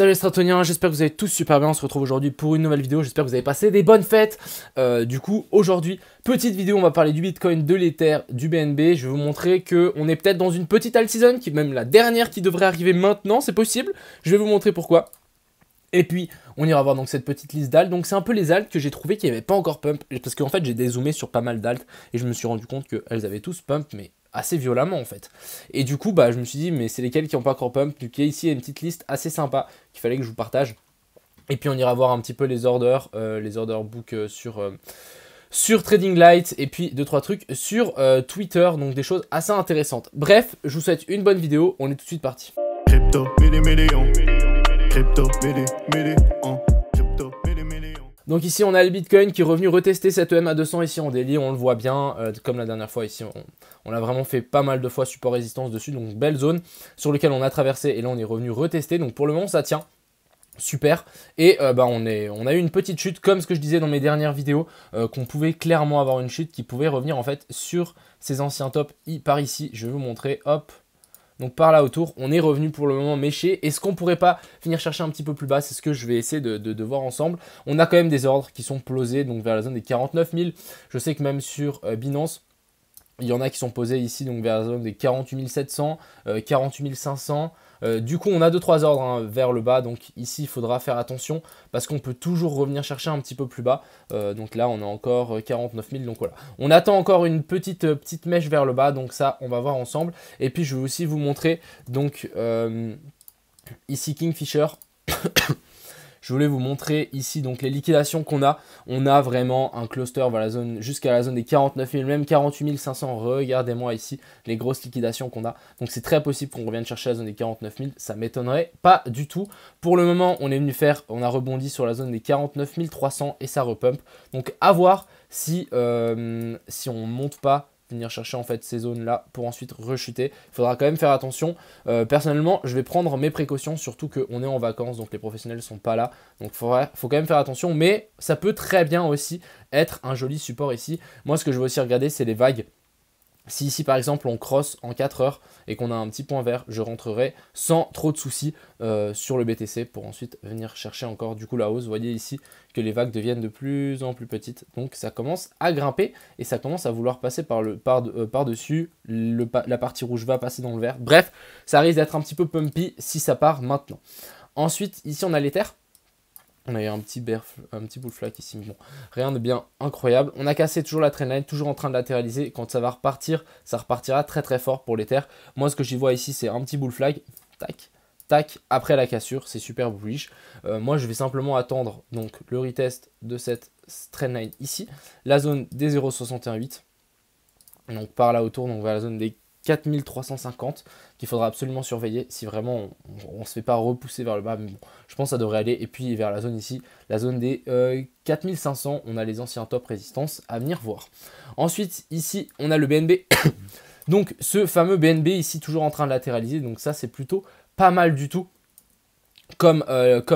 Salut les Stratoniens, j'espère que vous allez tous super bien, on se retrouve aujourd'hui pour une nouvelle vidéo, j'espère que vous avez passé des bonnes fêtes. Du coup, aujourd'hui, petite vidéo, on va parler du Bitcoin, de l'Ether, du BNB. Je vais vous montrer qu'on est peut-être dans une petite alt season, qui est même la dernière qui devrait arriver maintenant, c'est possible. Je vais vous montrer pourquoi. Et puis, on ira voir donc cette petite liste d'alts. Donc, c'est un peu les alts que j'ai trouvé qui n'avaient pas encore pump. Parce qu'en fait, j'ai dézoomé sur pas mal d'alts et je me suis rendu compte qu'elles avaient tous pump, mais assez violemment en fait. Et du coup, je me suis dit, mais c'est lesquels qui n'ont pas encore pump. Donc, ici, il y a une petite liste assez sympa qu'il fallait que je vous partage. Et puis, on ira voir un petit peu les order book sur Trading Light et puis 2-3 trucs sur Twitter. Donc, des choses assez intéressantes. Bref, je vous souhaite une bonne vidéo. On est tout de suite parti. Crypto, millions. Crypto, millions. Donc ici on a le Bitcoin qui est revenu retester cette EMA 200 ici en daily, on le voit bien, comme la dernière fois ici, on a vraiment fait pas mal de fois support résistance dessus, donc belle zone sur laquelle on a traversé et là on est revenu retester, donc pour le moment ça tient. Super, et on a eu une petite chute comme ce que je disais dans mes dernières vidéos, qu'on pouvait clairement avoir une chute qui pouvait revenir en fait sur ces anciens tops par ici. Je vais vous montrer, hop. Donc par là autour, on est revenu pour le moment méché. Est-ce qu'on pourrait pas venir chercher un petit peu plus bas? C'est ce que je vais essayer de voir ensemble. On a quand même des ordres qui sont posés donc vers la zone des 49 000. Je sais que même sur Binance, il y en a qui sont posés ici donc vers la zone des 48 700, 48 500. Du coup, on a 2-3 ordres vers le bas. Donc ici, il faudra faire attention parce qu'on peut toujours revenir chercher un petit peu plus bas. Donc là, on a encore 49 000. Donc voilà, on attend encore une petite mèche vers le bas. Donc ça, on va voir ensemble. Et puis, je vais aussi vous montrer donc ici Kingfisher. Je voulais vous montrer ici donc les liquidations qu'on a. On a vraiment un cluster jusqu'à la zone des 49 000, même 48 500. Regardez-moi ici les grosses liquidations qu'on a. Donc c'est très possible qu'on revienne chercher la zone des 49 000. Ça m'étonnerait pas du tout. Pour le moment, on a rebondi sur la zone des 49 300 et ça repump. Donc à voir si on monte pas, venir chercher en fait ces zones là pour ensuite rechuter. Il faudra quand même faire attention. Personnellement, je vais prendre mes précautions, surtout qu'on est en vacances, donc les professionnels ne sont pas là. Donc faut quand même faire attention, mais ça peut très bien aussi être un joli support ici. Moi, ce que je veux aussi regarder, c'est les vagues. Si ici par exemple on cross en 4 heures et qu'on a un petit point vert, je rentrerai sans trop de soucis sur le BTC pour ensuite venir chercher encore du coup la hausse. Vous voyez ici que les vagues deviennent de plus en plus petites, donc ça commence à grimper et ça commence à vouloir passer par-dessus. La partie rouge va passer dans le vert. Bref, ça risque d'être un petit peu pumpy si ça part maintenant. Ensuite ici on a l'Ether. On a eu un petit bull flag ici, mais bon, rien de bien incroyable. On a cassé toujours la trendline, toujours en train de latéraliser. Quand ça va repartir, ça repartira très très fort pour l'Ether. Moi, ce que j'y vois ici, c'est un petit bull flag. Tac, tac, après la cassure, c'est super bullish. Moi, je vais simplement attendre donc le retest de cette trendline ici. La zone des 0,618. Donc par là autour, donc vers la zone des 4350 qu'il faudra absolument surveiller si vraiment on ne se fait pas repousser vers le bas, mais bon, je pense que ça devrait aller. Et puis vers la zone ici, la zone des 4500, on a les anciens top résistance à venir voir. Ensuite ici on a le BNB. Donc ce fameux BNB ici toujours en train de latéraliser, donc ça c'est plutôt pas mal du tout. Comme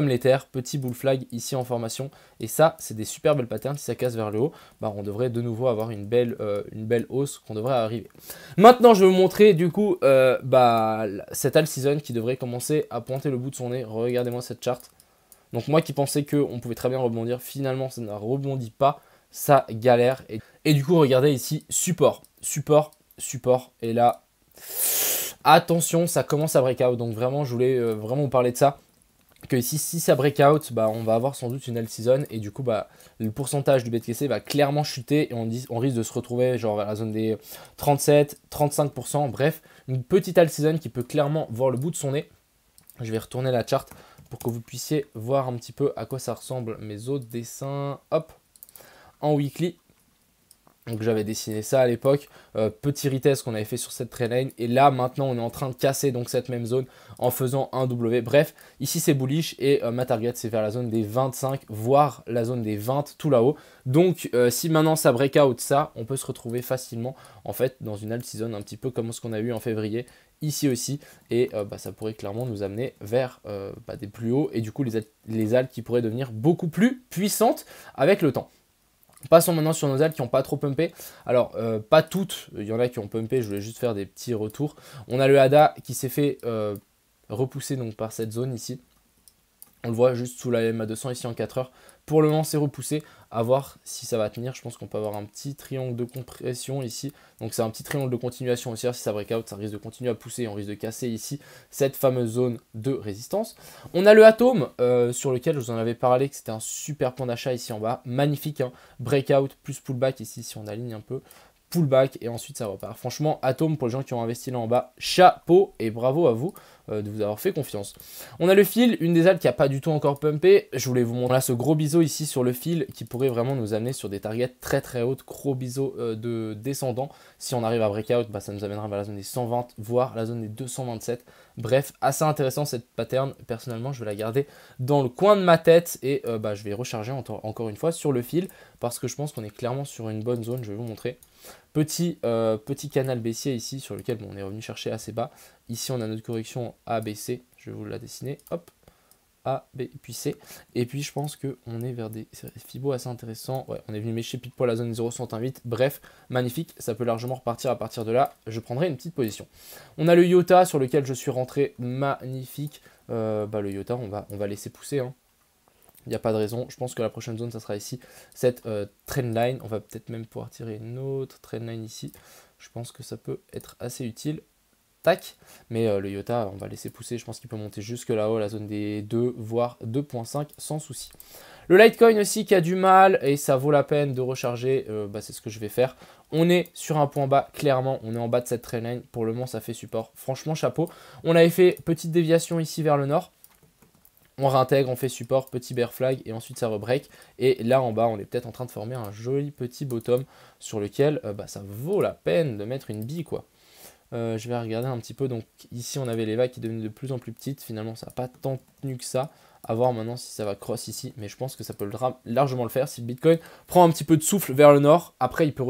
l'Ether, petit bull flag ici en formation. Et ça, c'est des super belles patterns. Si ça casse vers le haut, on devrait de nouveau avoir une belle hausse qu'on devrait arriver. Maintenant, je vais vous montrer du coup cette alt season qui devrait commencer à pointer le bout de son nez. Regardez-moi cette charte. Donc moi qui pensais qu'on pouvait très bien rebondir, finalement ça ne rebondit pas. Ça galère. Et du coup, regardez ici, support. Et là, attention, ça commence à breakout. Donc vraiment, je voulais vraiment vous parler de ça. Que ici, si ça breakout, on va avoir sans doute une alt season et du coup, le pourcentage du BTC va clairement chuter et on risque de se retrouver genre vers la zone des 37-35%. Bref, une petite alt season qui peut clairement voir le bout de son nez. Je vais retourner la charte pour que vous puissiez voir un petit peu à quoi ça ressemble mes autres dessins. Hop, en weekly. Donc j'avais dessiné ça à l'époque, petit retest qu'on avait fait sur cette trendline et là maintenant on est en train de casser donc cette même zone en faisant un W. Bref, ici c'est bullish et ma target c'est vers la zone des 25 voire la zone des 20 tout là-haut. Donc si maintenant ça breakout ça, on peut se retrouver facilement en fait dans une alt season un petit peu comme ce qu'on a eu en février ici aussi et ça pourrait clairement nous amener vers des plus hauts et du coup les alts qui pourraient devenir beaucoup plus puissantes avec le temps. Passons maintenant sur nos alts qui n'ont pas trop pumpé. Alors, pas toutes, il y en a qui ont pumpé, je voulais juste faire des petits retours. On a le ADA qui s'est fait repousser donc, par cette zone ici. On le voit juste sous la MA 200 ici en 4 heures. Pour le moment, c'est repoussé. À voir si ça va tenir. Je pense qu'on peut avoir un petit triangle de compression ici. Donc, c'est un petit triangle de continuation aussi. Si ça breakout, ça risque de continuer à pousser. On risque de casser ici cette fameuse zone de résistance. On a le Atom sur lequel je vous en avais parlé que c'était un super point d'achat ici en bas. Magnifique. Hein. Breakout plus pullback ici si on aligne un peu. Pullback et ensuite ça repart. Franchement, Atom pour les gens qui ont investi là en bas, chapeau et bravo à vous de vous avoir fait confiance. On a le fil, une des alts qui n'a pas du tout encore pumpé. Je voulais vous montrer là ce gros biseau ici sur le fil qui pourrait vraiment nous amener sur des targets très très hautes. Gros biseau de descendant. Si on arrive à breakout, bah, ça nous amènera vers la zone des 120, voire la zone des 227. Bref, assez intéressant cette pattern. Personnellement, je vais la garder dans le coin de ma tête et bah, je vais recharger encore une fois sur le fil parce que je pense qu'on est clairement sur une bonne zone. Je vais vous montrer. Petit canal baissier ici sur lequel bon, on est revenu chercher assez bas. Ici, on a notre correction ABC. Je vais vous la dessiner. Hop. A, B, puis C. Et puis, je pense qu'on est vers des fibos assez intéressants. Ouais, on est venu mécher pile poil la zone 0,68. Bref, magnifique. Ça peut largement repartir à partir de là. Je prendrai une petite position. On a le IOTA sur lequel je suis rentré. Magnifique. Le IOTA, on va laisser pousser. Hein. Il n'y a pas de raison. Je pense que la prochaine zone, ça sera ici. Cette trendline. On va peut-être même pouvoir tirer une autre trendline ici. Je pense que ça peut être assez utile. Tac. Mais le IOTA, on va laisser pousser. Je pense qu'il peut monter jusque là-haut, la zone des 2, voire 2.5 sans souci. Le Litecoin aussi qui a du mal et ça vaut la peine de recharger. C'est ce que je vais faire. On est sur un point bas, clairement. On est en bas de cette trendline. Pour le moment, ça fait support. Franchement, chapeau. On avait fait petite déviation ici vers le nord. On réintègre, on fait support, petit bear flag et ensuite ça rebreak. Et là en bas, on est peut-être en train de former un joli petit bottom sur lequel ça vaut la peine de mettre une bille quoi. Je vais regarder un petit peu. Donc ici, on avait les vagues qui devenaient de plus en plus petites. Finalement, ça n'a pas tant tenu que ça. À voir maintenant si ça va cross ici. Mais je pense que ça peut largement le faire. Si le Bitcoin prend un petit peu de souffle vers le nord, après, il peut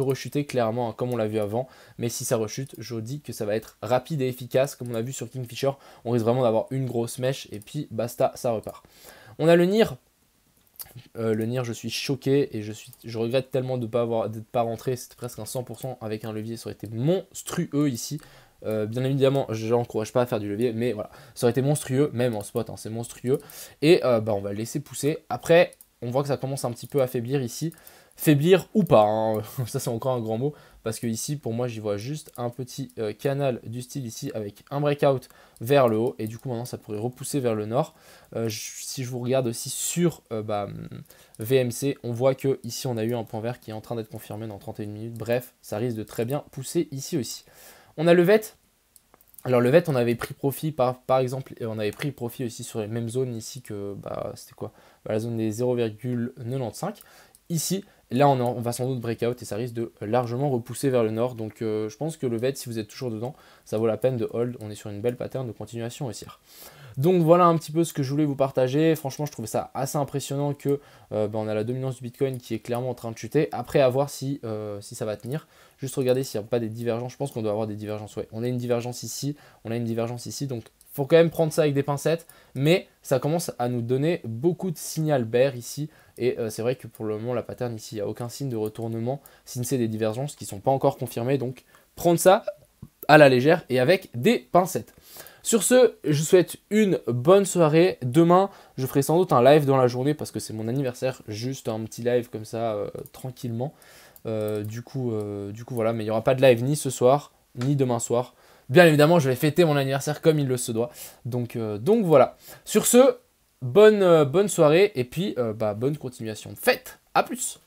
rechuter clairement, hein, comme on l'a vu avant. Mais si ça rechute, je vous dis que ça va être rapide et efficace. Comme on a vu sur Kingfisher, on risque vraiment d'avoir une grosse mèche. Et puis, basta, ça repart. On a le NIR. Le NIR, je suis choqué et je regrette tellement de ne pas rentrer. C'était presque un 100% avec un levier. Ça aurait été monstrueux ici. Bien évidemment, je n'encourage pas à faire du levier, mais voilà, ça aurait été monstrueux, même en spot, hein, c'est monstrueux. Et on va le laisser pousser. Après, on voit que ça commence un petit peu à faiblir ici. Faiblir ou pas, hein. Ça c'est encore un grand mot, parce que ici, pour moi, j'y vois juste un petit canal du style ici, avec un breakout vers le haut, et du coup, maintenant, ça pourrait repousser vers le nord. Si je vous regarde aussi sur VMC, on voit que ici, on a eu un point vert qui est en train d'être confirmé dans 31 minutes. Bref, ça risque de très bien pousser ici aussi. On a le VET. Alors le VET, on avait pris profit par exemple, et on avait pris profit aussi sur les mêmes zones ici que, c'était quoi, la zone des 0,95. Ici, là on va sans doute breakout et ça risque de largement repousser vers le nord. Donc je pense que le VET, si vous êtes toujours dedans, ça vaut la peine de hold. On est sur une belle pattern de continuation haussière. Donc voilà un petit peu ce que je voulais vous partager. Franchement, je trouvais ça assez impressionnant que on a la dominance du Bitcoin qui est clairement en train de chuter. Après, à voir si ça va tenir. Juste regarder s'il n'y a pas des divergences. Je pense qu'on doit avoir des divergences. Ouais, on a une divergence ici, on a une divergence ici. Donc, il faut quand même prendre ça avec des pincettes. Mais ça commence à nous donner beaucoup de signal bear ici. Et c'est vrai que pour le moment, la pattern ici, il n'y a aucun signe de retournement. Signe c'est des divergences qui ne sont pas encore confirmées. Donc, prendre ça à la légère et avec des pincettes. Sur ce, je vous souhaite une bonne soirée. Demain, je ferai sans doute un live dans la journée parce que c'est mon anniversaire. Juste un petit live comme ça, tranquillement. Du coup, voilà. Mais il n'y aura pas de live ni ce soir, ni demain soir. Bien évidemment, je vais fêter mon anniversaire comme il le se doit. Donc voilà. Sur ce, bonne soirée et puis bonne continuation de fête. A plus.